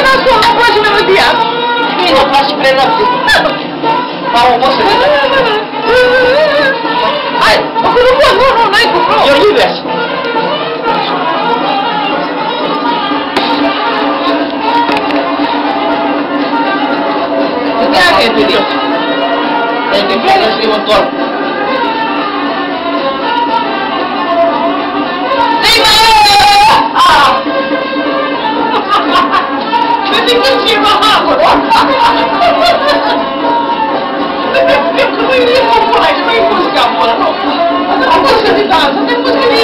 coração, não pode melodiar. Sim, não posso esperar. Vamos, você. Ai, mas não é comprou. Eu libero. Não é que Deus. Tem que pegar esse motor. Tem que tirar a água. Eu não iria comprar, não ia buscar fora, não. A música de dança, tem música de...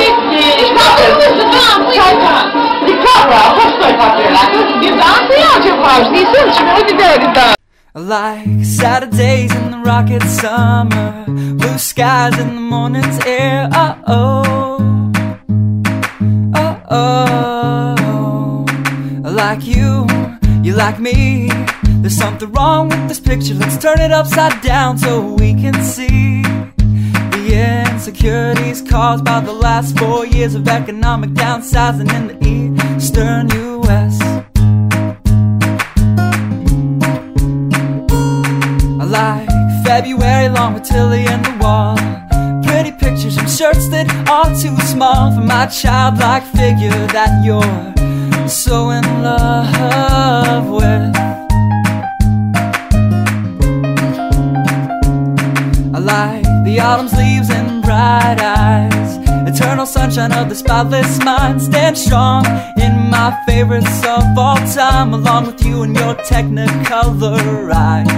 De cabra, posso ir para lá? De dança e onde eu faço? Isso é chamado de dança. Like Saturdays in the rocket summer, blue skies in the morning's air. Oh, like you like me. There's something wrong with this picture. Let's turn it upside down so we can see the insecurities caused by the last 4 years of economic downsizing in the eastern U.S. I like February long with Tilly and the wall. Pretty pictures and shirts that are too small for my childlike figure that you're so in love with. I like the autumn's leaves and bright eyes, eternal sunshine of the spotless mind. Stand strong in my favorites of all time, along with you and your technicolor eyes.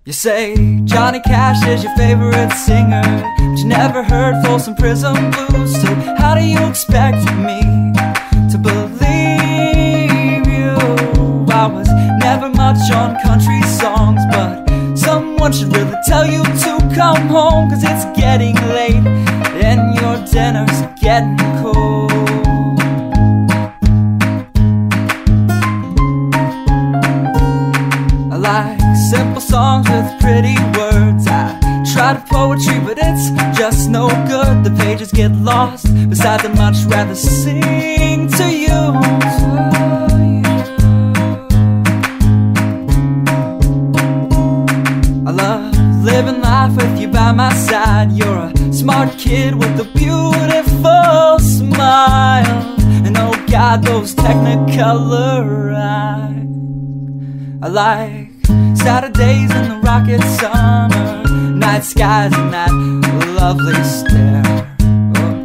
You say Johnny Cash is your favorite singer, but you never heard Folsom Prison Blues. So how do you expect me to believe you? I was never much on country songs, but someone should really tell you to come home, 'cause it's getting late and your dinner's getting cold. I like simple songs with pretty words. I try to poetry, but it's just no good. The pages get lost. Besides, I'd much rather sing to you. I love living life with you by my side. You're a smart kid with a beautiful smile, and oh God, those technicolor eyes. I like Saturdays in the rocket summer, night skies and that lovely stare.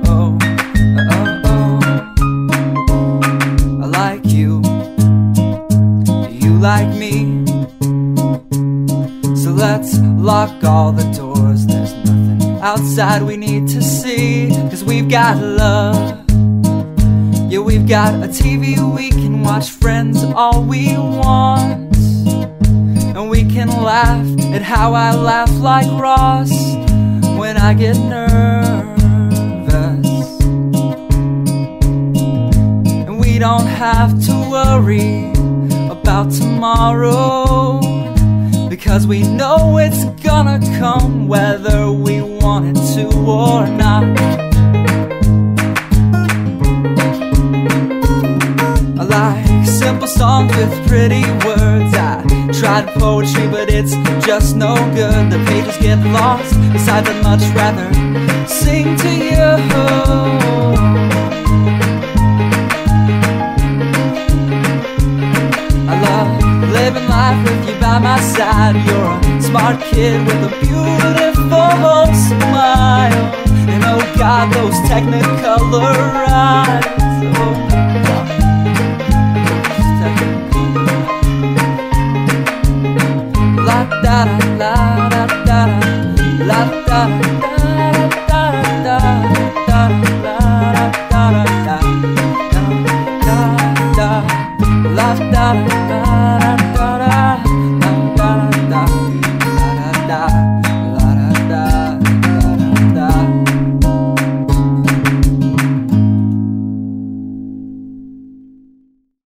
Oh, I like you, you like me. So let's lock all the doors. There's nothing outside we need to see, 'cause we've got love. Yeah, we've got a TV we can watch, friends all we want. And we can laugh at how I laugh like Ross when I get nervous. And we don't have to worry about tomorrow, because we know it's gonna come whether we want it to or not. I like simple songs with pretty words. I tried poetry, but it's just no good. The pages get lost. Besides, I'd much rather sing to you. I love living life with you by my side. You're a smart kid with a beautiful smile, and oh God, those technicolor eyes. Oh God. La da da da da la da da da da da da da da da da da da